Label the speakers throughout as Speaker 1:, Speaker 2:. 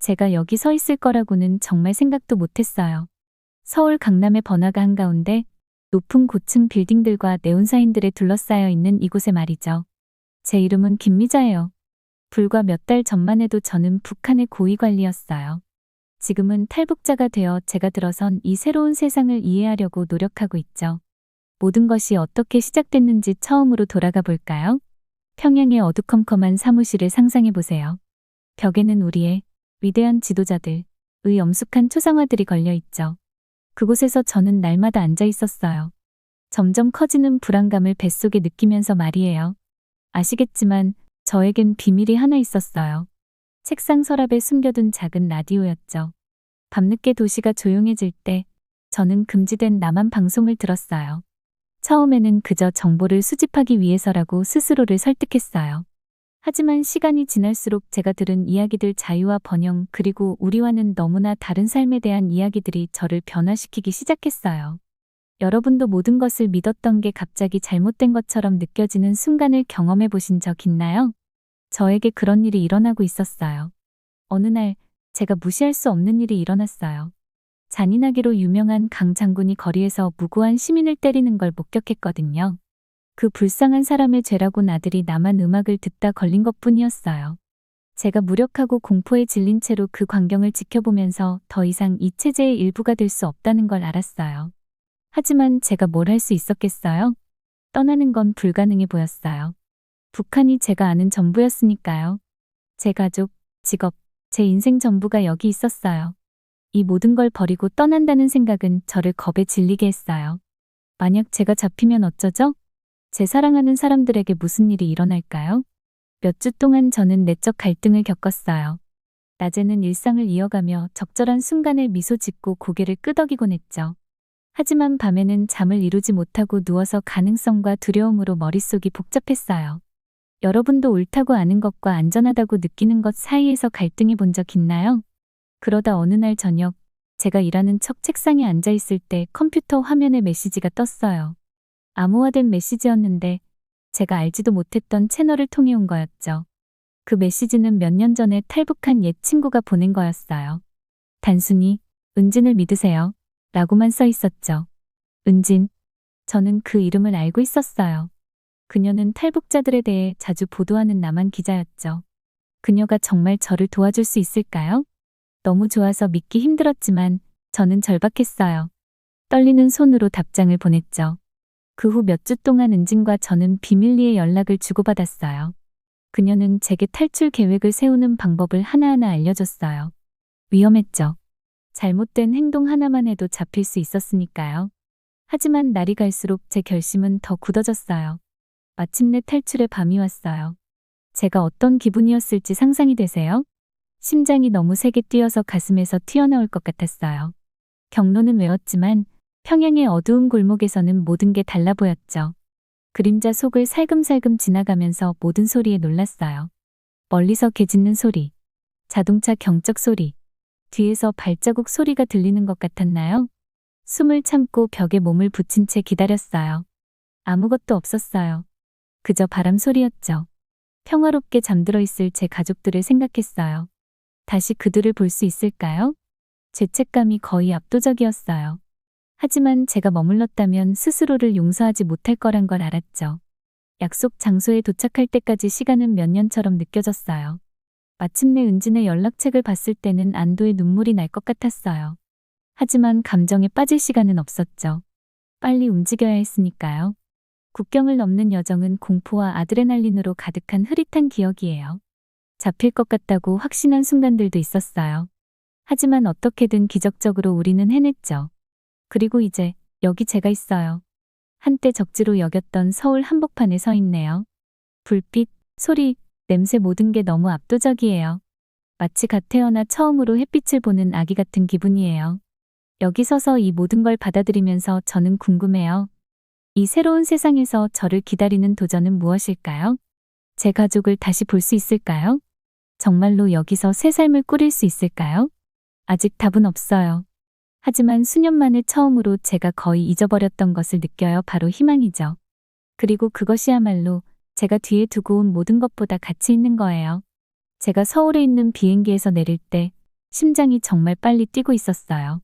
Speaker 1: 제가 여기 서 있을 거라고는 정말 생각도 못했어요. 서울 강남의 번화가 한가운데 높은 고층 빌딩들과 네온사인들에 둘러싸여 있는 이곳에 말이죠. 제 이름은 김미자예요. 불과 몇 달 전만 해도 저는 북한의 고위관리였어요. 지금은 탈북자가 되어 제가 들어선 이 새로운 세상을 이해하려고 노력하고 있죠. 모든 것이 어떻게 시작됐는지 처음으로 돌아가 볼까요? 평양의 어두컴컴한 사무실을 상상해 보세요. 벽에는 우리의 위대한 지도자들의 엄숙한 초상화들이 걸려 있죠. 그곳에서 저는 날마다 앉아 있었어요. 점점 커지는 불안감을 뱃속에 느끼면서 말이에요. 아시겠지만 저에겐 비밀이 하나 있었어요. 책상 서랍에 숨겨둔 작은 라디오였죠. 밤늦게 도시가 조용해질 때 저는 금지된 남한 방송을 들었어요. 처음에는 그저 정보를 수집하기 위해서라고 스스로를 설득했어요. 하지만 시간이 지날수록 제가 들은 이야기들, 자유와 번영, 그리고 우리와는 너무나 다른 삶에 대한 이야기들이 저를 변화시키기 시작했어요. 여러분도 모든 것을 믿었던 게 갑자기 잘못된 것처럼 느껴지는 순간을 경험해 보신 적 있나요? 저에게 그런 일이 일어나고 있었어요. 어느 날 제가 무시할 수 없는 일이 일어났어요. 잔인하기로 유명한 강 장군이 거리에서 무고한 시민을 때리는 걸 목격했거든요. 그 불쌍한 사람의 죄라고 나들이 남한 음악을 듣다 걸린 것뿐이었어요. 제가 무력하고 공포에 질린 채로 그 광경을 지켜보면서 더 이상 이 체제의 일부가 될 수 없다는 걸 알았어요. 하지만 제가 뭘 할 수 있었겠어요? 떠나는 건 불가능해 보였어요. 북한이 제가 아는 전부였으니까요. 제 가족, 직업, 제 인생 전부가 여기 있었어요. 이 모든 걸 버리고 떠난다는 생각은 저를 겁에 질리게 했어요. 만약 제가 잡히면 어쩌죠? 제 사랑하는 사람들에게 무슨 일이 일어날까요? 몇 주 동안 저는 내적 갈등을 겪었어요. 낮에는 일상을 이어가며 적절한 순간에 미소 짓고 고개를 끄덕이곤 했죠. 하지만 밤에는 잠을 이루지 못하고 누워서 가능성과 두려움으로 머릿속이 복잡했어요. 여러분도 옳다고 아는 것과 안전하다고 느끼는 것 사이에서 갈등해 본 적 있나요? 그러다 어느 날 저녁, 제가 일하는 척 책상에 앉아 있을 때 컴퓨터 화면에 메시지가 떴어요. 암호화된 메시지였는데 제가 알지도 못했던 채널을 통해 온 거였죠. 그 메시지는 몇 년 전에 탈북한 옛 친구가 보낸 거였어요. 단순히 은진을 믿으세요 라고만 써 있었죠. 은진. 저는 그 이름을 알고 있었어요. 그녀는 탈북자들에 대해 자주 보도하는 남한 기자였죠. 그녀가 정말 저를 도와줄 수 있을까요? 너무 좋아서 믿기 힘들었지만 저는 절박했어요. 떨리는 손으로 답장을 보냈죠. 그 후 몇 주 동안 은진과 저는 비밀리에 연락을 주고받았어요. 그녀는 제게 탈출 계획을 세우는 방법을 하나하나 알려줬어요. 위험했죠. 잘못된 행동 하나만 해도 잡힐 수 있었으니까요. 하지만 날이 갈수록 제 결심은 더 굳어졌어요. 마침내 탈출의 밤이 왔어요. 제가 어떤 기분이었을지 상상이 되세요? 심장이 너무 세게 뛰어서 가슴에서 튀어나올 것 같았어요. 경로는 외웠지만 평양의 어두운 골목에서는 모든 게 달라 보였죠. 그림자 속을 살금살금 지나가면서 모든 소리에 놀랐어요. 멀리서 개 짖는 소리, 자동차 경적 소리, 뒤에서 발자국 소리가 들리는 것 같았나요? 숨을 참고 벽에 몸을 붙인 채 기다렸어요. 아무것도 없었어요. 그저 바람 소리였죠. 평화롭게 잠들어 있을 제 가족들을 생각했어요. 다시 그들을 볼 수 있을까요? 죄책감이 거의 압도적이었어요. 하지만 제가 머물렀다면 스스로를 용서하지 못할 거란 걸 알았죠. 약속 장소에 도착할 때까지 시간은 몇 년처럼 느껴졌어요. 마침내 은진의 연락책을 봤을 때는 안도의 눈물이 날 것 같았어요. 하지만 감정에 빠질 시간은 없었죠. 빨리 움직여야 했으니까요. 국경을 넘는 여정은 공포와 아드레날린으로 가득한 흐릿한 기억이에요. 잡힐 것 같다고 확신한 순간들도 있었어요. 하지만 어떻게든 기적적으로 우리는 해냈죠. 그리고 이제 여기 제가 있어요. 한때 적지로 여겼던 서울 한복판에 서 있네요. 불빛, 소리, 냄새 모든 게 너무 압도적이에요. 마치 갓 태어나 처음으로 햇빛을 보는 아기 같은 기분이에요. 여기 서서 이 모든 걸 받아들이면서 저는 궁금해요. 이 새로운 세상에서 저를 기다리는 도전은 무엇일까요? 제 가족을 다시 볼 수 있을까요? 정말로 여기서 새 삶을 꾸릴 수 있을까요? 아직 답은 없어요. 하지만 수년 만에 처음으로 제가 거의 잊어버렸던 것을 느껴요. 바로 희망이죠. 그리고 그것이야말로 제가 뒤에 두고 온 모든 것보다 가치 있는 거예요. 제가 서울에 있는 비행기에서 내릴 때 심장이 정말 빨리 뛰고 있었어요.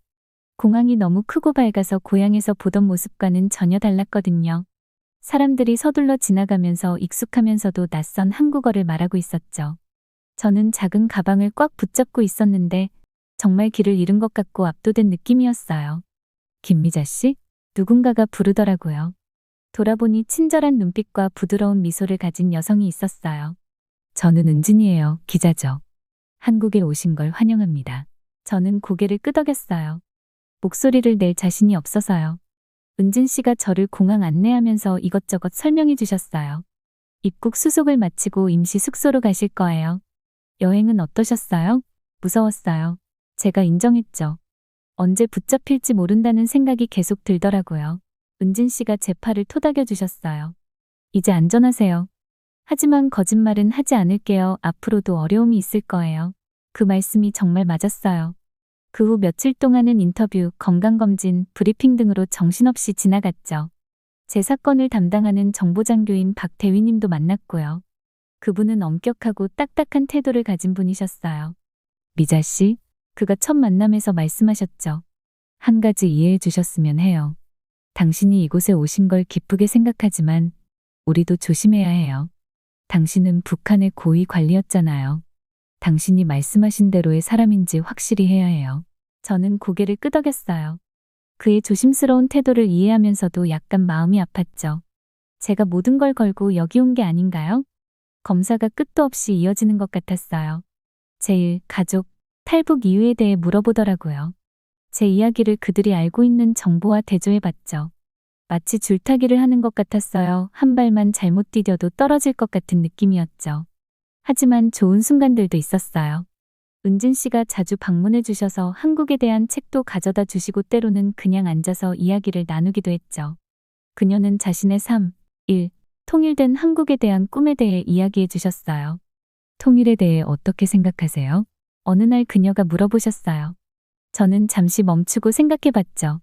Speaker 1: 공항이 너무 크고 밝아서 고향에서 보던 모습과는 전혀 달랐거든요. 사람들이 서둘러 지나가면서 익숙하면서도 낯선 한국어를 말하고 있었죠. 저는 작은 가방을 꽉 붙잡고 있었는데 정말 길을 잃은 것 같고 압도된 느낌이었어요. 김미자 씨? 누군가가 부르더라고요. 돌아보니 친절한 눈빛과 부드러운 미소를 가진 여성이 있었어요. 저는 은진이에요. 기자죠. 한국에 오신 걸 환영합니다. 저는 고개를 끄덕였어요. 목소리를 낼 자신이 없어서요. 은진 씨가 저를 공항 안내하면서 이것저것 설명해 주셨어요. 입국 수속을 마치고 임시 숙소로 가실 거예요. 여행은 어떠셨어요? 무서웠어요. 제가 인정했죠. 언제 붙잡힐지 모른다는 생각이 계속 들더라고요. 은진 씨가 제 팔을 토닥여 주셨어요. 이제 안전하세요. 하지만 거짓말은 하지 않을게요. 앞으로도 어려움이 있을 거예요. 그 말씀이 정말 맞았어요. 그 후 며칠 동안은 인터뷰, 건강검진, 브리핑 등으로 정신없이 지나갔죠. 제 사건을 담당하는 정보장교인 박 대위님도 만났고요. 그분은 엄격하고 딱딱한 태도를 가진 분이셨어요. 미자 씨, 그가 첫 만남에서 말씀하셨죠. 한 가지 이해해 주셨으면 해요. 당신이 이곳에 오신 걸 기쁘게 생각하지만 우리도 조심해야 해요. 당신은 북한의 고위 관리였잖아요. 당신이 말씀하신 대로의 사람인지 확실히 해야 해요. 저는 고개를 끄덕였어요. 그의 조심스러운 태도를 이해하면서도 약간 마음이 아팠죠. 제가 모든 걸 걸고 여기 온 게 아닌가요? 검사가 끝도 없이 이어지는 것 같았어요. 제 일, 가족, 탈북 이유에 대해 물어보더라고요. 제 이야기를 그들이 알고 있는 정보와 대조해봤죠. 마치 줄타기를 하는 것 같았어요. 한 발만 잘못 디뎌도 떨어질 것 같은 느낌이었죠. 하지만 좋은 순간들도 있었어요. 은진 씨가 자주 방문해 주셔서 한국에 대한 책도 가져다 주시고 때로는 그냥 앉아서 이야기를 나누기도 했죠. 그녀는 자신의 삶, 일, 통일된 한국에 대한 꿈에 대해 이야기해 주셨어요. 통일에 대해 어떻게 생각하세요? 어느 날 그녀가 물어보셨어요. 저는 잠시 멈추고 생각해 봤죠.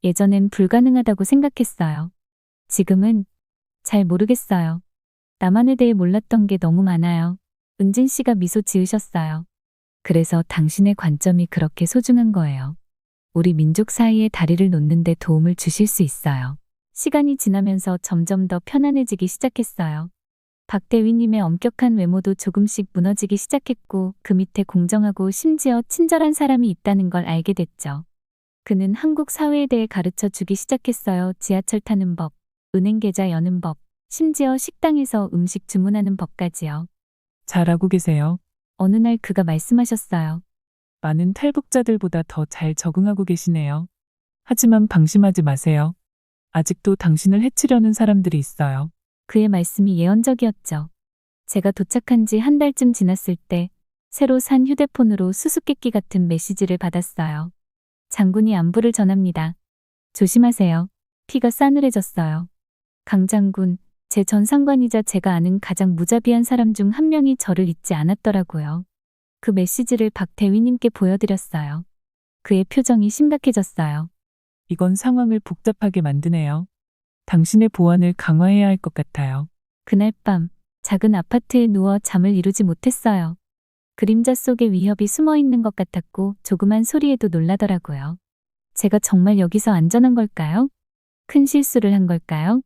Speaker 1: 예전엔 불가능하다고 생각했어요. 지금은 잘 모르겠어요. 나만에 대해 몰랐던 게 너무 많아요. 은진 씨가 미소 지으셨어요. 그래서 당신의 관점이 그렇게 소중한 거예요. 우리 민족 사이에 다리를 놓는데 도움을 주실 수 있어요. 시간이 지나면서 점점 더 편안해지기 시작했어요. 박 대위님의 엄격한 외모도 조금씩 무너지기 시작했고 그 밑에 공정하고 심지어 친절한 사람이 있다는 걸 알게 됐죠. 그는 한국 사회에 대해 가르쳐 주기 시작했어요. 지하철 타는 법, 은행 계좌 여는 법, 심지어 식당에서 음식 주문하는 법까지요.
Speaker 2: 잘하고 계세요.
Speaker 1: 어느 날 그가 말씀하셨어요.
Speaker 2: 많은 탈북자들보다 더 잘 적응하고 계시네요. 하지만 방심하지 마세요. 아직도 당신을 해치려는 사람들이 있어요.
Speaker 1: 그의 말씀이 예언적이었죠. 제가 도착한 지 한 달쯤 지났을 때 새로 산 휴대폰으로 수수께끼 같은 메시지를 받았어요. 장군이 안부를 전합니다. 조심하세요. 피가 싸늘해졌어요. 강 장군, 제 전 상관이자 제가 아는 가장 무자비한 사람 중 한 명이 저를 잊지 않았더라고요. 그 메시지를 박 대위님께 보여드렸어요. 그의 표정이 심각해졌어요.
Speaker 2: 이건 상황을 복잡하게 만드네요. 당신의 보안을 강화해야 할 것 같아요.
Speaker 1: 그날 밤 작은 아파트에 누워 잠을 이루지 못했어요. 그림자 속에 위협이 숨어 있는 것 같았고 조그만 소리에도 놀라더라고요. 제가 정말 여기서 안전한 걸까요? 큰 실수를 한 걸까요?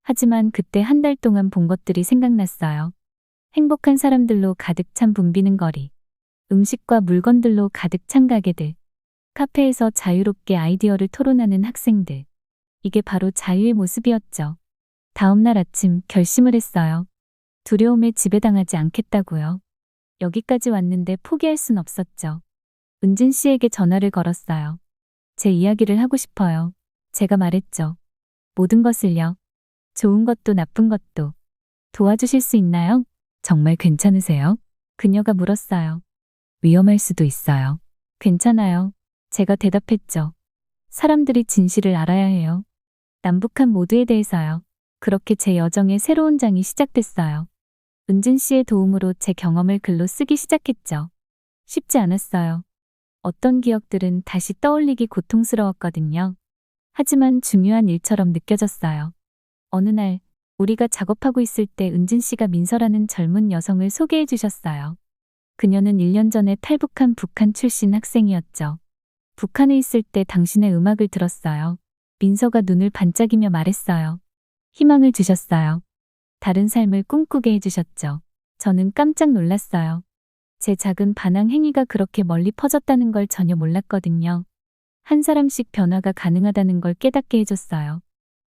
Speaker 1: 하지만 그때 한 달 동안 본 것들이 생각났어요. 행복한 사람들로 가득 찬 붐비는 거리, 음식과 물건들로 가득 찬 가게들, 카페에서 자유롭게 아이디어를 토론하는 학생들. 이게 바로 자유의 모습이었죠. 다음 날 아침 결심을 했어요. 두려움에 지배당하지 않겠다고요. 여기까지 왔는데 포기할 순 없었죠. 은진 씨에게 전화를 걸었어요. 제 이야기를 하고 싶어요. 제가 말했죠. 모든 것을요. 좋은 것도 나쁜 것도. 도와주실 수 있나요? 정말 괜찮으세요? 그녀가 물었어요. 위험할 수도 있어요. 괜찮아요. 제가 대답했죠. 사람들이 진실을 알아야 해요. 남북한 모두에 대해서요. 그렇게 제 여정의 새로운 장이 시작됐어요. 은진 씨의 도움으로 제 경험을 글로 쓰기 시작했죠. 쉽지 않았어요. 어떤 기억들은 다시 떠올리기 고통스러웠거든요. 하지만 중요한 일처럼 느껴졌어요. 어느 날 우리가 작업하고 있을 때 은진 씨가 민서라는 젊은 여성을 소개해 주셨어요. 그녀는 1년 전에 탈북한 북한 출신 학생이었죠. 북한에 있을 때 당신의 음악을 들었어요. 민서가 눈을 반짝이며 말했어요. 희망을 주셨어요. 다른 삶을 꿈꾸게 해주셨죠. 저는 깜짝 놀랐어요. 제 작은 반항 행위가 그렇게 멀리 퍼졌다는 걸 전혀 몰랐거든요. 한 사람씩 변화가 가능하다는 걸 깨닫게 해줬어요.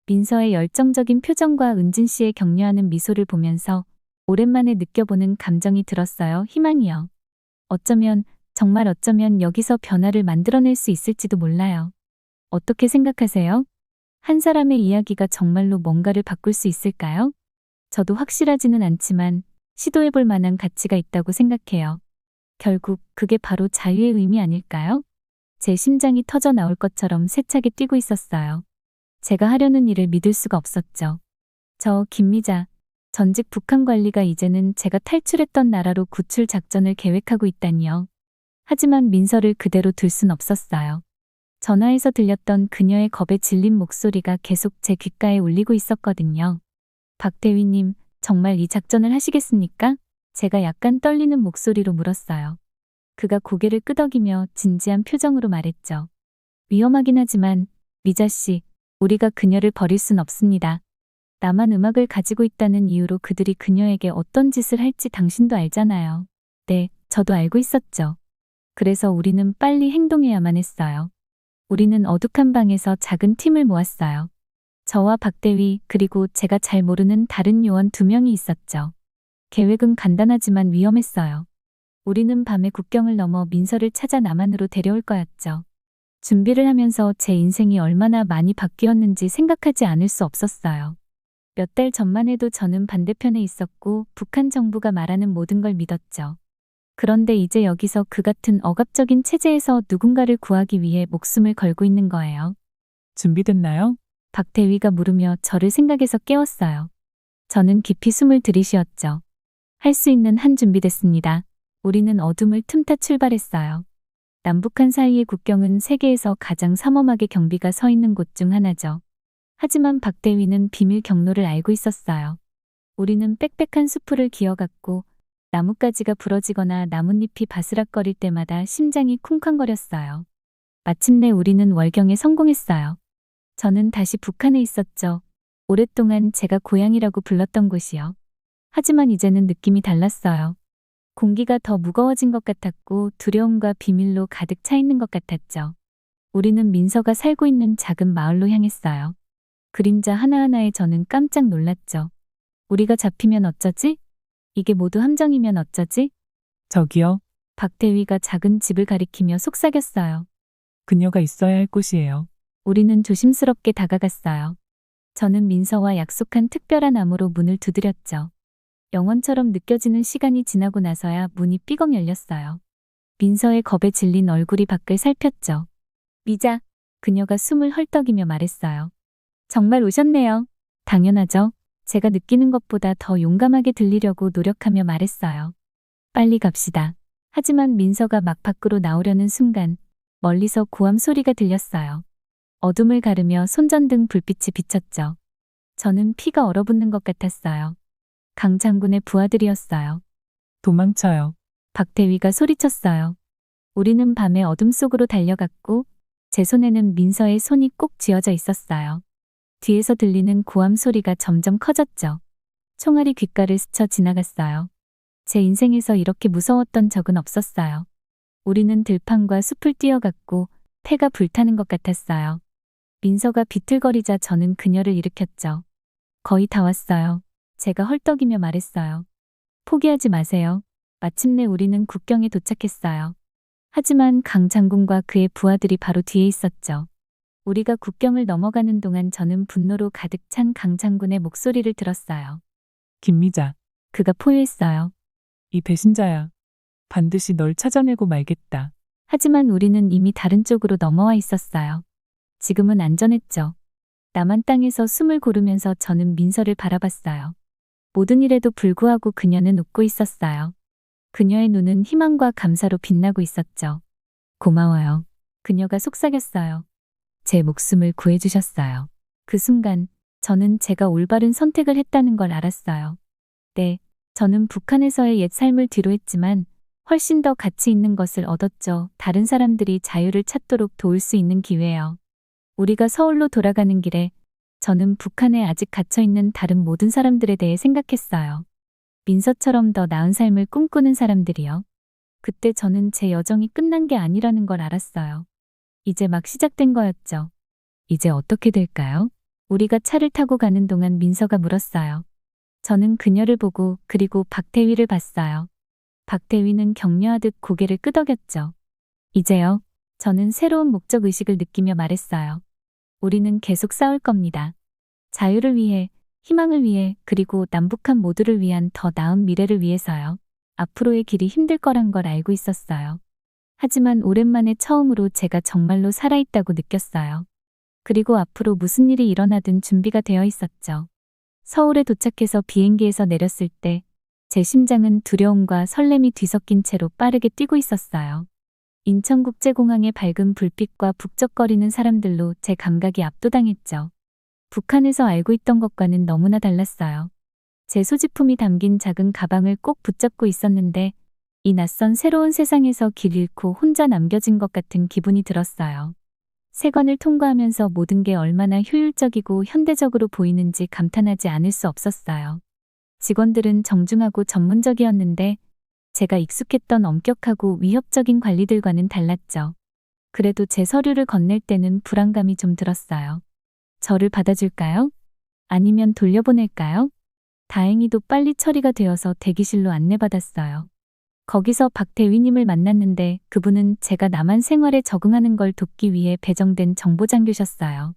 Speaker 1: 민서의 열정적인 표정과 은진 씨의 격려하는 미소를 보면서 오랜만에 느껴보는 감정이 들었어요. 희망이요. 어쩌면, 정말 어쩌면 여기서 변화를 만들어낼 수 있을지도 몰라요. 어떻게 생각하세요? 한 사람의 이야기가 정말로 뭔가를 바꿀 수 있을까요? 저도 확실하지는 않지만 시도해볼 만한 가치가 있다고 생각해요. 결국 그게 바로 자유의 의미 아닐까요? 제 심장이 터져 나올 것처럼 세차게 뛰고 있었어요. 제가 하려는 일을 믿을 수가 없었죠. 저 김미자, 전직 북한 관리가 이제는 제가 탈출했던 나라로 구출 작전을 계획하고 있다니요. 하지만 민서를 그대로 둘 순 없었어요. 전화에서 들렸던 그녀의 겁에 질린 목소리가 계속 제 귓가에 울리고 있었거든요. 박 대위님, 정말 이 작전을 하시겠습니까? 제가 약간 떨리는 목소리로 물었어요. 그가 고개를 끄덕이며 진지한 표정으로 말했죠. 위험하긴 하지만, 미자 씨, 우리가 그녀를 버릴 순 없습니다. 나만 음악을 가지고 있다는 이유로 그들이 그녀에게 어떤 짓을 할지 당신도 알잖아요. 네, 저도 알고 있었죠. 그래서 우리는 빨리 행동해야만 했어요. 우리는 어둑한 방에서 작은 팀을 모았어요. 저와 박대위 그리고 제가 잘 모르는 다른 요원 2명이 있었죠. 계획은 간단하지만 위험했어요. 우리는 밤에 국경을 넘어 민서를 찾아 남한으로 데려올 거였죠. 준비를 하면서 제 인생이 얼마나 많이 바뀌었는지 생각하지 않을 수 없었어요. 몇 달 전만 해도 저는 반대편에 있었고 북한 정부가 말하는 모든 걸 믿었죠. 그런데 이제 여기서 그 같은 억압적인 체제에서 누군가를 구하기 위해 목숨을 걸고 있는 거예요.
Speaker 2: 준비됐나요?
Speaker 1: 박 대위가 물으며 저를 생각에서 깨웠어요. 저는 깊이 숨을 들이쉬었죠. 할 수 있는 한 준비됐습니다. 우리는 어둠을 틈타 출발했어요. 남북한 사이의 국경은 세계에서 가장 삼엄하게 경비가 서 있는 곳 중 하나죠. 하지만 박 대위는 비밀 경로를 알고 있었어요. 우리는 빽빽한 수풀을 기어갔고 나뭇가지가 부러지거나 나뭇잎이 바스락거릴 때마다 심장이 쿵쾅거렸어요. 마침내 우리는 월경에 성공했어요. 저는 다시 북한에 있었죠. 오랫동안 제가 고향이라고 불렀던 곳이요. 하지만 이제는 느낌이 달랐어요. 공기가 더 무거워진 것 같았고 두려움과 비밀로 가득 차 있는 것 같았죠. 우리는 민서가 살고 있는 작은 마을로 향했어요. 그림자 하나하나에 저는 깜짝 놀랐죠. 우리가 잡히면 어쩌지? 이게 모두 함정이면 어쩌지?
Speaker 2: 저기요.
Speaker 1: 박 대위가 작은 집을 가리키며 속삭였어요.
Speaker 2: 그녀가 있어야 할 곳이에요.
Speaker 1: 우리는 조심스럽게 다가갔어요. 저는 민서와 약속한 특별한 암호로 문을 두드렸죠. 영원처럼 느껴지는 시간이 지나고 나서야 문이 삐걱 열렸어요. 민서의 겁에 질린 얼굴이 밖을 살폈죠. 미자, 그녀가 숨을 헐떡이며 말했어요. 정말 오셨네요. 당연하죠. 제가 느끼는 것보다 더 용감하게 들리려고 노력하며 말했어요. 빨리 갑시다. 하지만 민서가 막 밖으로 나오려는 순간 멀리서 고함 소리가 들렸어요. 어둠을 가르며 손전등 불빛이 비쳤죠. 저는 피가 얼어붙는 것 같았어요. 강 장군의 부하들이었어요.
Speaker 2: 도망쳐요.
Speaker 1: 박 대위가 소리쳤어요. 우리는 밤의 어둠 속으로 달려갔고 제 손에는 민서의 손이 꼭 쥐어져 있었어요. 뒤에서 들리는 고함 소리가 점점 커졌죠. 총알이 귓가를 스쳐 지나갔어요. 제 인생에서 이렇게 무서웠던 적은 없었어요. 우리는 들판과 숲을 뛰어갔고 폐가 불타는 것 같았어요. 민서가 비틀거리자 저는 그녀를 일으켰죠. 거의 다 왔어요. 제가 헐떡이며 말했어요. 포기하지 마세요. 마침내 우리는 국경에 도착했어요. 하지만 강 장군과 그의 부하들이 바로 뒤에 있었죠. 우리가 국경을 넘어가는 동안 저는 분노로 가득 찬 강 장군의 목소리를 들었어요.
Speaker 2: 김미자.
Speaker 1: 그가 포효했어요.
Speaker 2: 이 배신자야. 반드시 널 찾아내고 말겠다.
Speaker 1: 하지만 우리는 이미 다른 쪽으로 넘어와 있었어요. 지금은 안전했죠. 남한 땅에서 숨을 고르면서 저는 민서를 바라봤어요. 모든 일에도 불구하고 그녀는 웃고 있었어요. 그녀의 눈은 희망과 감사로 빛나고 있었죠. 고마워요. 그녀가 속삭였어요. 제 목숨을 구해주셨어요. 그 순간 저는 제가 올바른 선택을 했다는 걸 알았어요. 네, 저는 북한에서의 옛 삶을 뒤로했지만 훨씬 더 가치 있는 것을 얻었죠. 다른 사람들이 자유를 찾도록 도울 수 있는 기회요. 우리가 서울로 돌아가는 길에 저는 북한에 아직 갇혀있는 다른 모든 사람들에 대해 생각했어요. 민서처럼 더 나은 삶을 꿈꾸는 사람들이요. 그때 저는 제 여정이 끝난 게 아니라는 걸 알았어요. 이제 막 시작된 거였죠. 이제 어떻게 될까요? 우리가 차를 타고 가는 동안 민서가 물었어요. 저는 그녀를 보고 그리고 박태위를 봤어요. 박태위는 격려하듯 고개를 끄덕였죠. 이제요. 저는 새로운 목적 의식을 느끼며 말했어요. 우리는 계속 싸울 겁니다. 자유를 위해, 희망을 위해, 그리고 남북한 모두를 위한 더 나은 미래를 위해서요. 앞으로의 길이 힘들 거란 걸 알고 있었어요. 하지만 오랜만에 처음으로 제가 정말로 살아있다고 느꼈어요. 그리고 앞으로 무슨 일이 일어나든 준비가 되어 있었죠. 서울에 도착해서 비행기에서 내렸을 때 제 심장은 두려움과 설렘이 뒤섞인 채로 빠르게 뛰고 있었어요. 인천국제공항의 밝은 불빛과 북적거리는 사람들로 제 감각이 압도당했죠. 북한에서 알고 있던 것과는 너무나 달랐어요. 제 소지품이 담긴 작은 가방을 꼭 붙잡고 있었는데 이 낯선 새로운 세상에서 길 잃고 혼자 남겨진 것 같은 기분이 들었어요. 세관을 통과하면서 모든 게 얼마나 효율적이고 현대적으로 보이는지 감탄하지 않을 수 없었어요. 직원들은 정중하고 전문적이었는데 제가 익숙했던 엄격하고 위협적인 관리들과는 달랐죠. 그래도 제 서류를 건넬 때는 불안감이 좀 들었어요. 저를 받아줄까요? 아니면 돌려보낼까요? 다행히도 빨리 처리가 되어서 대기실로 안내받았어요. 거기서 박대위님을 만났는데 그분은 제가 남한 생활에 적응하는 걸 돕기 위해 배정된 정보장교셨어요.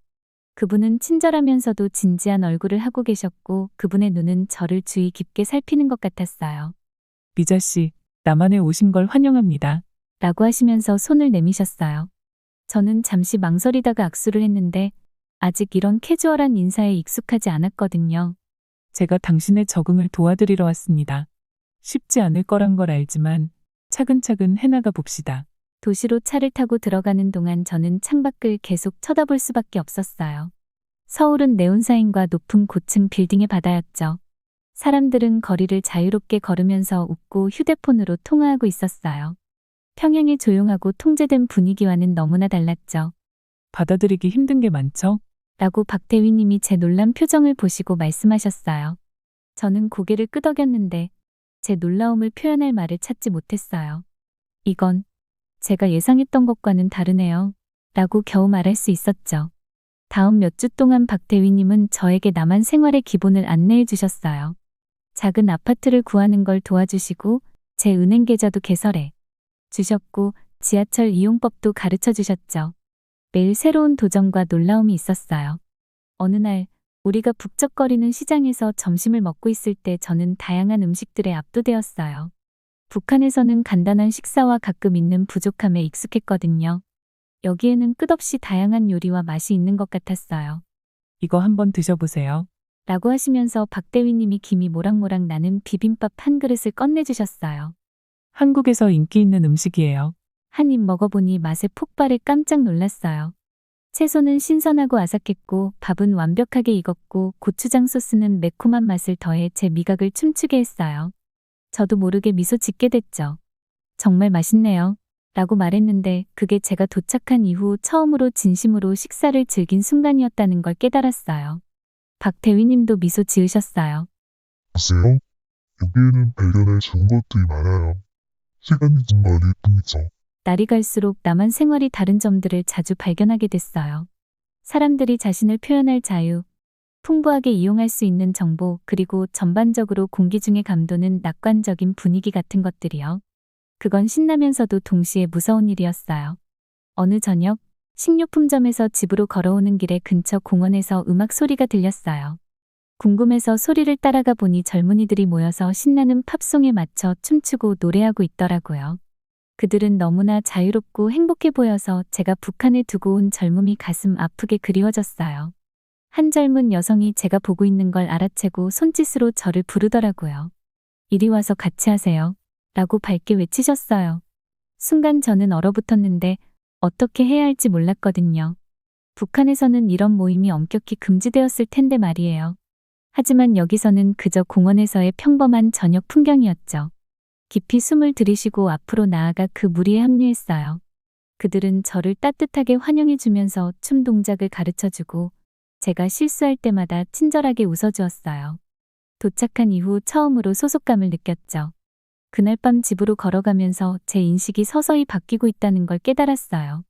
Speaker 1: 그분은 친절하면서도 진지한 얼굴을 하고 계셨고 그분의 눈은 저를 주의 깊게 살피는 것 같았어요.
Speaker 2: 미자 씨, 남한에 오신 걸 환영합니다.
Speaker 1: 라고 하시면서 손을 내미셨어요. 저는 잠시 망설이다가 악수를 했는데 아직 이런 캐주얼한 인사에 익숙하지 않았거든요.
Speaker 2: 제가 당신의 적응을 도와드리러 왔습니다. 쉽지 않을 거란 걸 알지만 차근차근 해나가 봅시다.
Speaker 1: 도시로 차를 타고 들어가는 동안 저는 창밖을 계속 쳐다볼 수밖에 없었어요. 서울은 네온사인과 높은 고층 빌딩의 바다였죠. 사람들은 거리를 자유롭게 걸으면서 웃고 휴대폰으로 통화하고 있었어요. 평양의 조용하고 통제된 분위기와는 너무나 달랐죠.
Speaker 2: 받아들이기 힘든 게 많죠?
Speaker 1: 라고 박대위님이 제 놀란 표정을 보시고 말씀하셨어요. 저는 고개를 끄덕였는데 제 놀라움을 표현할 말을 찾지 못했어요. 이건 제가 예상했던 것과는 다르네요. 라고 겨우 말할 수 있었죠. 다음 몇 주 동안 박대위님은 저에게 남한 생활의 기본을 안내해 주셨어요. 작은 아파트를 구하는 걸 도와주시고 제 은행 계좌도 개설해 주셨고 지하철 이용법도 가르쳐 주셨죠. 매일 새로운 도전과 놀라움이 있었어요. 어느 날 우리가 북적거리는 시장에서 점심을 먹고 있을 때 저는 다양한 음식들에 압도되었어요. 북한에서는 간단한 식사와 가끔 있는 부족함에 익숙했거든요. 여기에는 끝없이 다양한 요리와 맛이 있는 것 같았어요.
Speaker 2: 이거 한번 드셔보세요.
Speaker 1: 라고 하시면서 박대위님이 김이 모락모락 나는 비빔밥 한 그릇을 꺼내주셨어요.
Speaker 2: 한국에서 인기 있는 음식이에요.
Speaker 1: 한 입 먹어보니 맛에 폭발해 깜짝 놀랐어요. 채소는 신선하고 아삭했고 밥은 완벽하게 익었고 고추장 소스는 매콤한 맛을 더해 제 미각을 춤추게 했어요. 저도 모르게 미소 짓게 됐죠. 정말 맛있네요. 라고 말했는데 그게 제가 도착한 이후 처음으로 진심으로 식사를 즐긴 순간이었다는 걸 깨달았어요. 박대위님도 미소 지으셨어요.
Speaker 3: 보세요. 여기에는 발견할 좋은 것들이 많아요. 시간이 좀 걸릴 뿐이죠.
Speaker 1: 날이 갈수록 남한 생활이 다른 점들을 자주 발견하게 됐어요. 사람들이 자신을 표현할 자유, 풍부하게 이용할 수 있는 정보, 그리고 전반적으로 공기 중의 감도는 낙관적인 분위기 같은 것들이요. 그건 신나면서도 동시에 무서운 일이었어요. 어느 저녁, 식료품점에서 집으로 걸어오는 길에 근처 공원에서 음악 소리가 들렸어요. 궁금해서 소리를 따라가 보니 젊은이들이 모여서 신나는 팝송에 맞춰 춤추고 노래하고 있더라고요. 그들은 너무나 자유롭고 행복해 보여서 제가 북한에 두고 온 젊음이 가슴 아프게 그리워졌어요. 한 젊은 여성이 제가 보고 있는 걸 알아채고 손짓으로 저를 부르더라고요. 이리 와서 같이 하세요. 라고 밝게 외치셨어요. 순간 저는 얼어붙었는데 어떻게 해야 할지 몰랐거든요. 북한에서는 이런 모임이 엄격히 금지되었을 텐데 말이에요. 하지만 여기서는 그저 공원에서의 평범한 저녁 풍경이었죠. 깊이 숨을 들이쉬고 앞으로 나아가 그 무리에 합류했어요. 그들은 저를 따뜻하게 환영해주면서 춤 동작을 가르쳐주고 제가 실수할 때마다 친절하게 웃어주었어요. 도착한 이후 처음으로 소속감을 느꼈죠. 그날 밤 집으로 걸어가면서 제 인식이 서서히 바뀌고 있다는 걸 깨달았어요.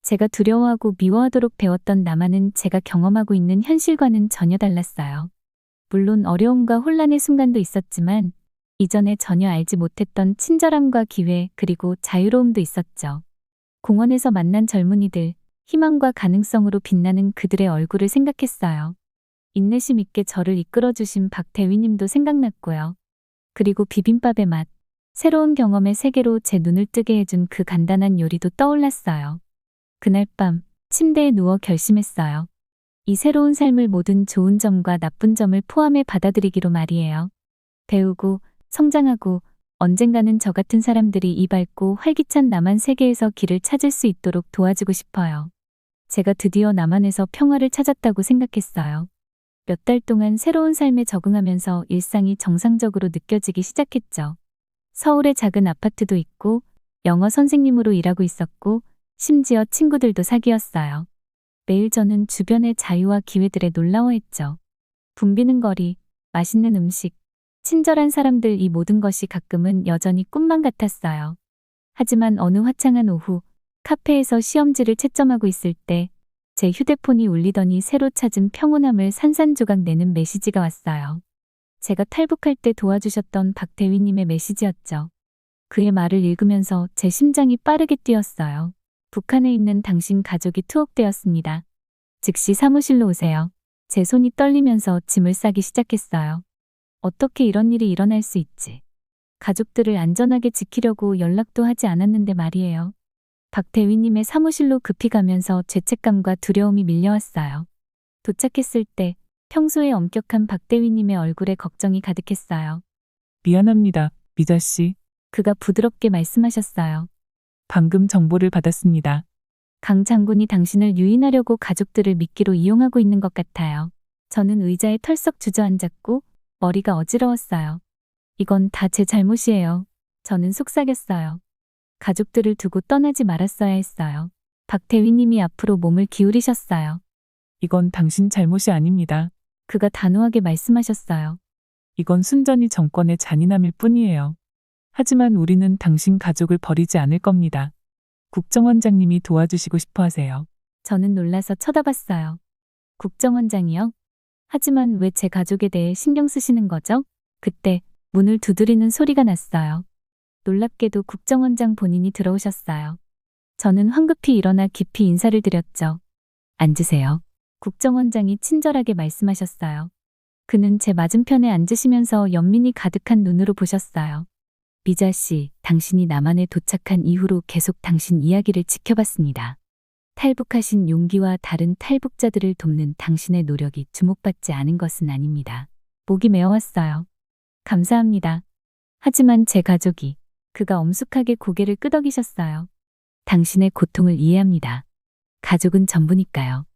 Speaker 1: 제가 두려워하고 미워하도록 배웠던 나만은 제가 경험하고 있는 현실과는 전혀 달랐어요. 물론 어려움과 혼란의 순간도 있었지만 이전에 전혀 알지 못했던 친절함과 기회 그리고 자유로움도 있었죠. 공원에서 만난 젊은이들, 희망과 가능성으로 빛나는 그들의 얼굴을 생각했어요. 인내심 있게 저를 이끌어주신 박대위님도 생각났고요. 그리고 비빔밥의 맛, 새로운 경험의 세계로 제 눈을 뜨게 해준 그 간단한 요리도 떠올랐어요. 그날 밤 침대에 누워 결심했어요. 이 새로운 삶을 모든 좋은 점과 나쁜 점을 포함해 받아들이기로 말이에요. 배우고 성장하고 언젠가는 저 같은 사람들이 이 밝고 활기찬 남한 세계에서 길을 찾을 수 있도록 도와주고 싶어요. 제가 드디어 남한에서 평화를 찾았다고 생각했어요. 몇 달 동안 새로운 삶에 적응하면서 일상이 정상적으로 느껴지기 시작했죠. 서울에 작은 아파트도 있고 영어 선생님으로 일하고 있었고 심지어 친구들도 사귀었어요. 매일 저는 주변의 자유와 기회들에 놀라워했죠. 붐비는 거리, 맛있는 음식, 친절한 사람들 이 모든 것이 가끔은 여전히 꿈만 같았어요. 하지만 어느 화창한 오후, 카페에서 시험지를 채점하고 있을 때 제 휴대폰이 울리더니 새로 찾은 평온함을 산산조각 내는 메시지가 왔어요. 제가 탈북할 때 도와주셨던 박대위님의 메시지였죠. 그의 말을 읽으면서 제 심장이 빠르게 뛰었어요. 북한에 있는 당신 가족이 투옥되었습니다. 즉시 사무실로 오세요. 제 손이 떨리면서 짐을 싸기 시작했어요. 어떻게 이런 일이 일어날 수 있지? 가족들을 안전하게 지키려고 연락도 하지 않았는데 말이에요. 박대위님의 사무실로 급히 가면서 죄책감과 두려움이 밀려왔어요. 도착했을 때 평소에 엄격한 박대위님의 얼굴에 걱정이 가득했어요.
Speaker 2: 미안합니다, 미자 씨.
Speaker 1: 그가 부드럽게 말씀하셨어요.
Speaker 2: 방금 정보를 받았습니다.
Speaker 1: 강 장군이 당신을 유인하려고 가족들을 미끼로 이용하고 있는 것 같아요. 저는 의자에 털썩 주저앉았고 머리가 어지러웠어요. 이건 다 제 잘못이에요. 저는 속삭였어요. 가족들을 두고 떠나지 말았어야 했어요. 박대위님이 앞으로 몸을 기울이셨어요.
Speaker 2: 이건 당신 잘못이 아닙니다.
Speaker 1: 그가 단호하게 말씀하셨어요.
Speaker 2: 이건 순전히 정권의 잔인함일 뿐이에요. 하지만 우리는 당신 가족을 버리지 않을 겁니다. 국정원장님이 도와주시고 싶어 하세요.
Speaker 1: 저는 놀라서 쳐다봤어요. 국정원장이요? 하지만 왜 제 가족에 대해 신경 쓰시는 거죠? 그때 문을 두드리는 소리가 났어요. 놀랍게도 국정원장 본인이 들어오셨어요. 저는 황급히 일어나 깊이 인사를 드렸죠. 앉으세요. 국정원장이 친절하게 말씀하셨어요. 그는 제 맞은편에 앉으시면서 연민이 가득한 눈으로 보셨어요. 미자 씨, 당신이 남한에 도착한 이후로 계속 당신 이야기를 지켜봤습니다. 탈북하신 용기와 다른 탈북자들을 돕는 당신의 노력이 주목받지 않은 것은 아닙니다. 목이 메어왔어요. 감사합니다. 하지만 제 가족이, 그가 엄숙하게 고개를 끄덕이셨어요. 당신의 고통을 이해합니다. 가족은 전부니까요.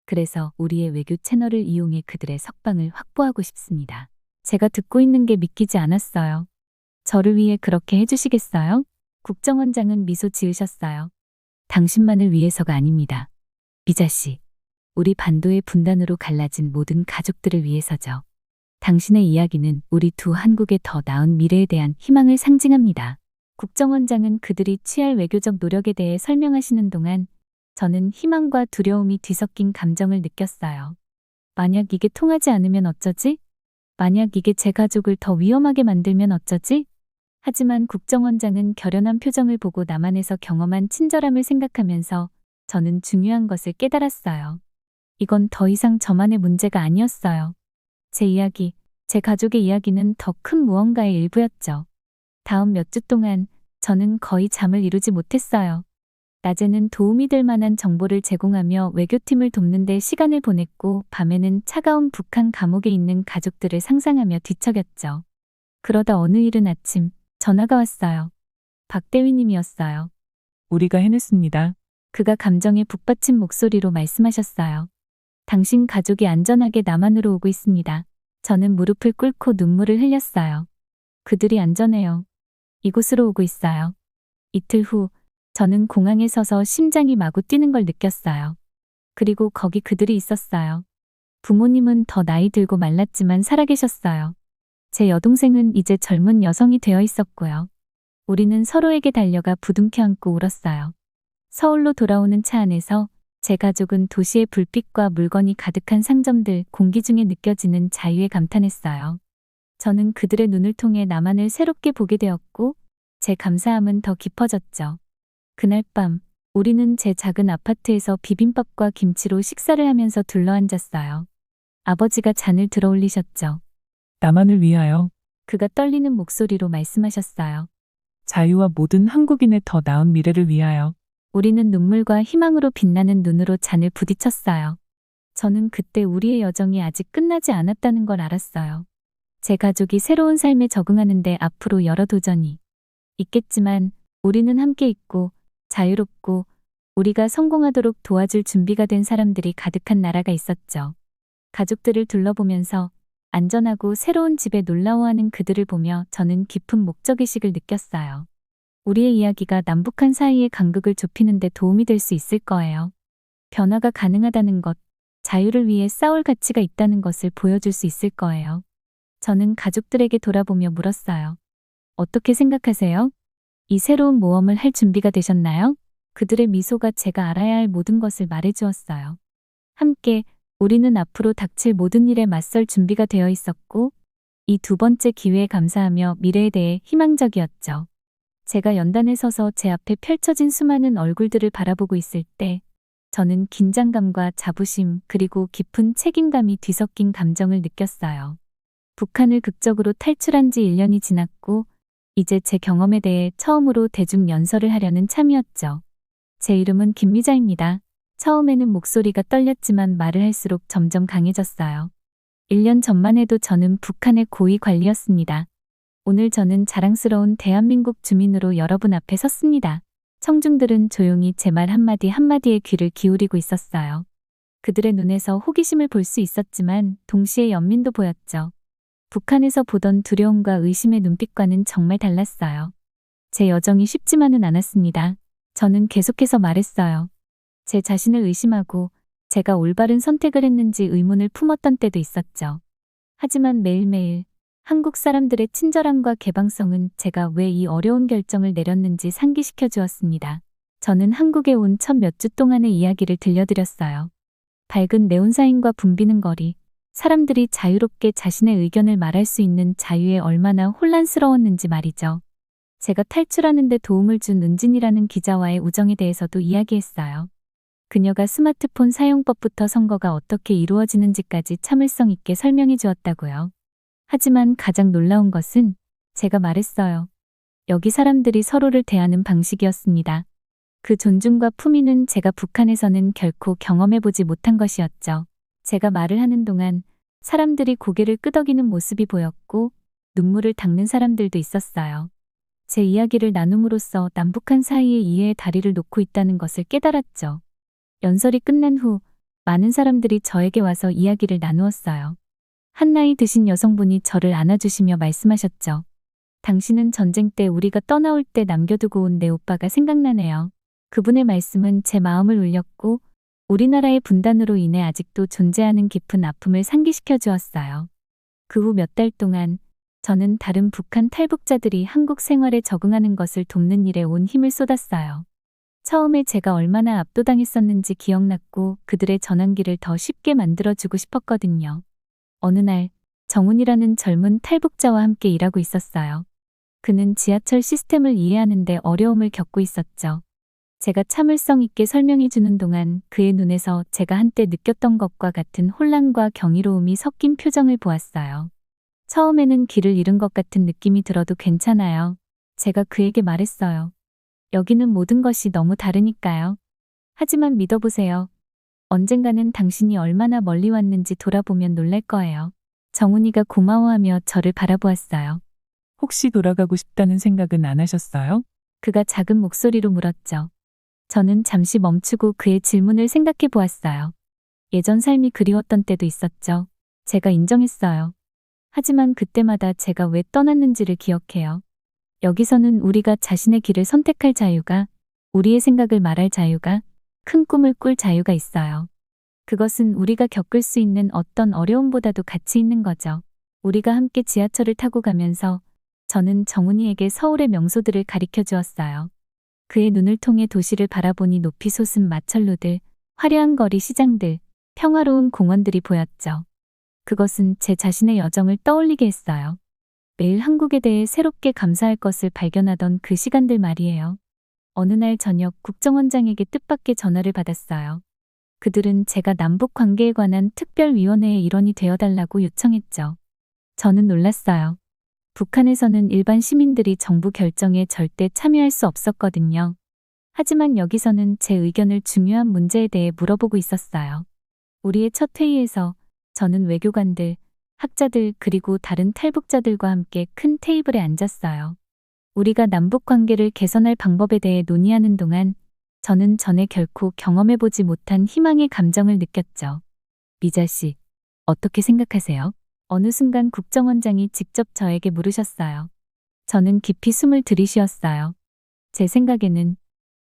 Speaker 1: 그래서 우리의 외교 채널을 이용해 그들의 석방을 확보하고 싶습니다. 제가 듣고 있는 게 믿기지 않았어요. 저를 위해 그렇게 해주시겠어요? 국정원장은 미소 지으셨어요. 당신만을 위해서가 아닙니다. 미자 씨, 우리 반도의 분단으로 갈라진 모든 가족들을 위해서죠. 당신의 이야기는 우리 두 한국의 더 나은 미래에 대한 희망을 상징합니다. 국정원장은 그들이 취할 외교적 노력에 대해 설명하시는 동안 저는 희망과 두려움이 뒤섞인 감정을 느꼈어요. 만약 이게 통하지 않으면 어쩌지? 만약 이게 제 가족을 더 위험하게 만들면 어쩌지? 하지만 국정원장은 결연한 표정을 보고 남한에서 경험한 친절함을 생각하면서 저는 중요한 것을 깨달았어요. 이건 더 이상 저만의 문제가 아니었어요. 제 이야기, 제 가족의 이야기는 더 큰 무언가의 일부였죠. 다음 몇 주 동안 저는 거의 잠을 이루지 못했어요. 낮에는 도움이 될 만한 정보를 제공하며 외교팀을 돕는 데 시간을 보냈고 밤에는 차가운 북한 감옥에 있는 가족들을 상상하며 뒤척였죠. 그러다 어느 이른 아침 전화가 왔어요. 박대위님이었어요.
Speaker 2: 우리가 해냈습니다.
Speaker 1: 그가 감정에 북받친 목소리로 말씀하셨어요. 당신 가족이 안전하게 남한으로 오고 있습니다. 저는 무릎을 꿇고 눈물을 흘렸어요. 그들이 안전해요. 이곳으로 오고 있어요. 이틀 후, 저는 공항에 서서 심장이 마구 뛰는 걸 느꼈어요. 그리고 거기 그들이 있었어요. 부모님은 더 나이 들고 말랐지만 살아계셨어요. 제 여동생은 이제 젊은 여성이 되어 있었고요. 우리는 서로에게 달려가 부둥켜 안고 울었어요. 서울로 돌아오는 차 안에서 제 가족은 도시의 불빛과 물건이 가득한 상점들 공기 중에 느껴지는 자유에 감탄했어요. 저는 그들의 눈을 통해 나만을 새롭게 보게 되었고 제 감사함은 더 깊어졌죠. 그날 밤 우리는 제 작은 아파트에서 비빔밥과 김치로 식사를 하면서 둘러앉았어요. 아버지가 잔을 들어 올리셨죠.
Speaker 2: 나만을 위하여
Speaker 1: 그가 떨리는 목소리로 말씀하셨어요.
Speaker 2: 자유와 모든 한국인의 더 나은 미래를 위하여.
Speaker 1: 우리는 눈물과 희망으로 빛나는 눈으로 잔을 부딪혔어요. 저는 그때 우리의 여정이 아직 끝나지 않았다는 걸 알았어요. 제 가족이 새로운 삶에 적응하는데 앞으로 여러 도전이 있겠지만 우리는 함께 있고 자유롭고 우리가 성공하도록 도와줄 준비가 된 사람들이 가득한 나라가 있었죠. 가족들을 둘러보면서 안전하고 새로운 집에 놀라워하는 그들을 보며 저는 깊은 목적의식을 느꼈어요. 우리의 이야기가 남북한 사이의 간극을 좁히는 데 도움이 될 수 있을 거예요. 변화가 가능하다는 것, 자유를 위해 싸울 가치가 있다는 것을 보여줄 수 있을 거예요. 저는 가족들에게 돌아보며 물었어요. 어떻게 생각하세요? 이 새로운 모험을 할 준비가 되셨나요? 그들의 미소가 제가 알아야 할 모든 것을 말해주었어요. 함께 우리는 앞으로 닥칠 모든 일에 맞설 준비가 되어 있었고 이 두 번째 기회에 감사하며 미래에 대해 희망적이었죠. 제가 연단에 서서 제 앞에 펼쳐진 수많은 얼굴들을 바라보고 있을 때 저는 긴장감과 자부심 그리고 깊은 책임감이 뒤섞인 감정을 느꼈어요. 북한을 극적으로 탈출한 지 1년이 지났고 이제 제 경험에 대해 처음으로 대중 연설을 하려는 참이었죠. 제 이름은 김미자입니다. 처음에는 목소리가 떨렸지만 말을 할수록 점점 강해졌어요. 1년 전만 해도 저는 북한의 고위 관리였습니다. 오늘 저는 자랑스러운 대한민국 주민으로 여러분 앞에 섰습니다. 청중들은 조용히 제 말 한마디 한마디에 귀를 기울이고 있었어요. 그들의 눈에서 호기심을 볼 수 있었지만 동시에 연민도 보였죠. 북한에서 보던 두려움과 의심의 눈빛과는 정말 달랐어요. 제 여정이 쉽지만은 않았습니다. 저는 계속해서 말했어요. 제 자신을 의심하고 제가 올바른 선택을 했는지 의문을 품었던 때도 있었죠. 하지만 매일매일 한국 사람들의 친절함과 개방성은 제가 왜 이 어려운 결정을 내렸는지 상기시켜 주었습니다. 저는 한국에 온 첫 몇 주 동안의 이야기를 들려드렸어요. 밝은 네온사인과 붐비는 거리, 사람들이 자유롭게 자신의 의견을 말할 수 있는 자유에 얼마나 혼란스러웠는지 말이죠. 제가 탈출하는 데 도움을 준 은진이라는 기자와의 우정에 대해서도 이야기했어요. 그녀가 스마트폰 사용법부터 선거가 어떻게 이루어지는지까지 참을성 있게 설명해 주었다고요. 하지만 가장 놀라운 것은 제가 말했어요. 여기 사람들이 서로를 대하는 방식이었습니다. 그 존중과 품위는 제가 북한에서는 결코 경험해보지 못한 것이었죠. 제가 말을 하는 동안 사람들이 고개를 끄덕이는 모습이 보였고 눈물을 닦는 사람들도 있었어요. 제 이야기를 나눔으로써 남북한 사이의 이해의 다리를 놓고 있다는 것을 깨달았죠. 연설이 끝난 후 많은 사람들이 저에게 와서 이야기를 나누었어요. 한 나이 드신 여성분이 저를 안아주시며 말씀하셨죠. 당신은 전쟁 때 우리가 떠나올 때 남겨두고 온 내 오빠가 생각나네요. 그분의 말씀은 제 마음을 울렸고 우리나라의 분단으로 인해 아직도 존재하는 깊은 아픔을 상기시켜 주었어요. 그 후 몇 달 동안 저는 다른 북한 탈북자들이 한국 생활에 적응하는 것을 돕는 일에 온 힘을 쏟았어요. 처음에 제가 얼마나 압도당했었는지 기억났고 그들의 전환기를 더 쉽게 만들어주고 싶었거든요. 어느 날 정훈이라는 젊은 탈북자와 함께 일하고 있었어요. 그는 지하철 시스템을 이해하는데 어려움을 겪고 있었죠. 제가 참을성 있게 설명해 주는 동안 그의 눈에서 제가 한때 느꼈던 것과 같은 혼란과 경이로움이 섞인 표정을 보았어요. 처음에는 길을 잃은 것 같은 느낌이 들어도 괜찮아요. 제가 그에게 말했어요. 여기는 모든 것이 너무 다르니까요. 하지만 믿어보세요. 언젠가는 당신이 얼마나 멀리 왔는지 돌아보면 놀랄 거예요. 정훈이가 고마워하며 저를 바라보았어요.
Speaker 2: 혹시 돌아가고 싶다는 생각은 안 하셨어요?
Speaker 1: 그가 작은 목소리로 물었죠. 저는 잠시 멈추고 그의 질문을 생각해 보았어요. 예전 삶이 그리웠던 때도 있었죠. 제가 인정했어요. 하지만 그때마다 제가 왜 떠났는지를 기억해요. 여기서는 우리가 자신의 길을 선택할 자유가, 우리의 생각을 말할 자유가, 큰 꿈을 꿀 자유가 있어요. 그것은 우리가 겪을 수 있는 어떤 어려움보다도 가치 있는 거죠. 우리가 함께 지하철을 타고 가면서 저는 정훈이에게 서울의 명소들을 가리켜 주었어요. 그의 눈을 통해 도시를 바라보니 높이 솟은 마천루들, 화려한 거리 시장들, 평화로운 공원들이 보였죠. 그것은 제 자신의 여정을 떠올리게 했어요. 매일 한국에 대해 새롭게 감사할 것을 발견하던 그 시간들 말이에요. 어느 날 저녁 국정원장에게 뜻밖의 전화를 받았어요. 그들은 제가 남북 관계에 관한 특별위원회의 일원이 되어달라고 요청했죠. 저는 놀랐어요. 북한에서는 일반 시민들이 정부 결정에 절대 참여할 수 없었거든요. 하지만 여기서는 제 의견을 중요한 문제에 대해 물어보고 있었어요. 우리의 첫 회의에서 저는 외교관들, 학자들 그리고 다른 탈북자들과 함께 큰 테이블에 앉았어요. 우리가 남북 관계를 개선할 방법에 대해 논의하는 동안 저는 전에 결코 경험해보지 못한 희망의 감정을 느꼈죠. 미자 씨, 어떻게 생각하세요? 어느 순간 국정원장이 직접 저에게 물으셨어요. 저는 깊이 숨을 들이쉬었어요. 제 생각에는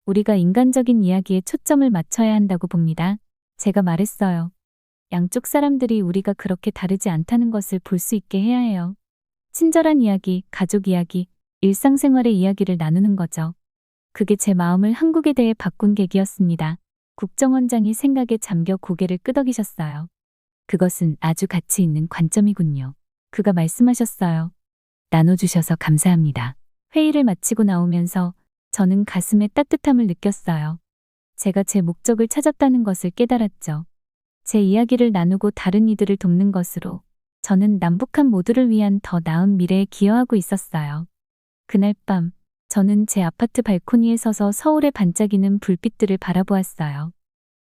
Speaker 1: 우리가 인간적인 이야기에 초점을 맞춰야 한다고 봅니다. 제가 말했어요. 양쪽 사람들이 우리가 그렇게 다르지 않다는 것을 볼 수 있게 해야 해요. 친절한 이야기, 가족 이야기, 일상생활의 이야기를 나누는 거죠. 그게 제 마음을 한국에 대해 바꾼 계기였습니다. 국정원장이 생각에 잠겨 고개를 끄덕이셨어요. 그것은 아주 가치 있는 관점이군요. 그가 말씀하셨어요. 나눠주셔서 감사합니다. 회의를 마치고 나오면서 저는 가슴에 따뜻함을 느꼈어요. 제가 제 목적을 찾았다는 것을 깨달았죠. 제 이야기를 나누고 다른 이들을 돕는 것으로 저는 남북한 모두를 위한 더 나은 미래에 기여하고 있었어요. 그날 밤 저는 제 아파트 발코니에 서서 서울의 반짝이는 불빛들을 바라보았어요.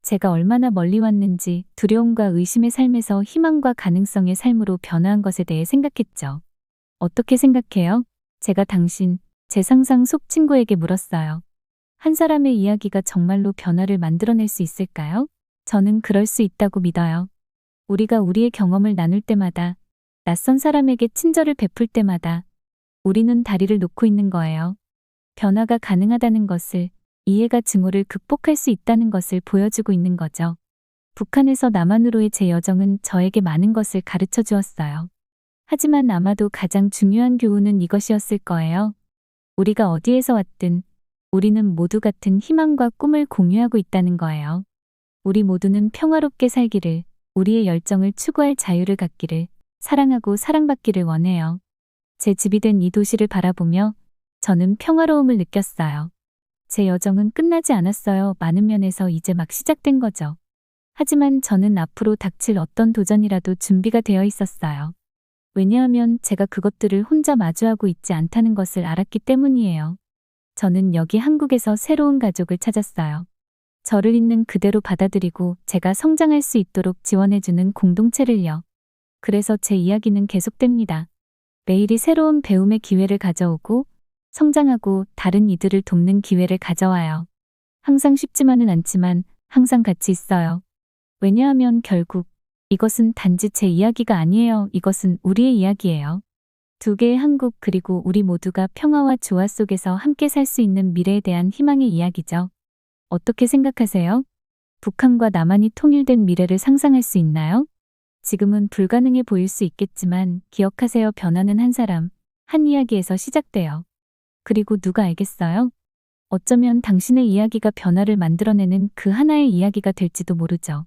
Speaker 1: 제가 얼마나 멀리 왔는지 두려움과 의심의 삶에서 희망과 가능성의 삶으로 변화한 것에 대해 생각했죠. 어떻게 생각해요? 제가 제 상상 속 친구에게 물었어요. 한 사람의 이야기가 정말로 변화를 만들어낼 수 있을까요? 저는 그럴 수 있다고 믿어요. 우리가 우리의 경험을 나눌 때마다, 낯선 사람에게 친절을 베풀 때마다 우리는 다리를 놓고 있는 거예요. 변화가 가능하다는 것을, 이해가 증오를 극복할 수 있다는 것을 보여주고 있는 거죠. 북한에서 남한으로의 제 여정은 저에게 많은 것을 가르쳐 주었어요. 하지만 아마도 가장 중요한 교훈은 이것이었을 거예요. 우리가 어디에서 왔든 우리는 모두 같은 희망과 꿈을 공유하고 있다는 거예요. 우리 모두는 평화롭게 살기를, 우리의 열정을 추구할 자유를 갖기를, 사랑하고 사랑받기를 원해요. 제 집이 된 이 도시를 바라보며 저는 평화로움을 느꼈어요. 제 여정은 끝나지 않았어요. 많은 면에서 이제 막 시작된 거죠. 하지만 저는 앞으로 닥칠 어떤 도전이라도 준비가 되어 있었어요. 왜냐하면 제가 그것들을 혼자 마주하고 있지 않다는 것을 알았기 때문이에요. 저는 여기 한국에서 새로운 가족을 찾았어요. 저를 있는 그대로 받아들이고 제가 성장할 수 있도록 지원해주는 공동체를요. 그래서 제 이야기는 계속됩니다. 매일이 새로운 배움의 기회를 가져오고 성장하고 다른 이들을 돕는 기회를 가져와요. 항상 쉽지만은 않지만 항상 가치 있어요. 왜냐하면 결국 이것은 단지 제 이야기가 아니에요. 이것은 우리의 이야기예요. 두 개의 한국 그리고 우리 모두가 평화와 조화 속에서 함께 살 수 있는 미래에 대한 희망의 이야기죠. 어떻게 생각하세요? 북한과 남한이 통일된 미래를 상상할 수 있나요? 지금은 불가능해 보일 수 있겠지만 기억하세요. 변화는 한 사람, 한 이야기에서 시작돼요. 그리고 누가 알겠어요? 어쩌면 당신의 이야기가 변화를 만들어내는 그 하나의 이야기가 될지도 모르죠.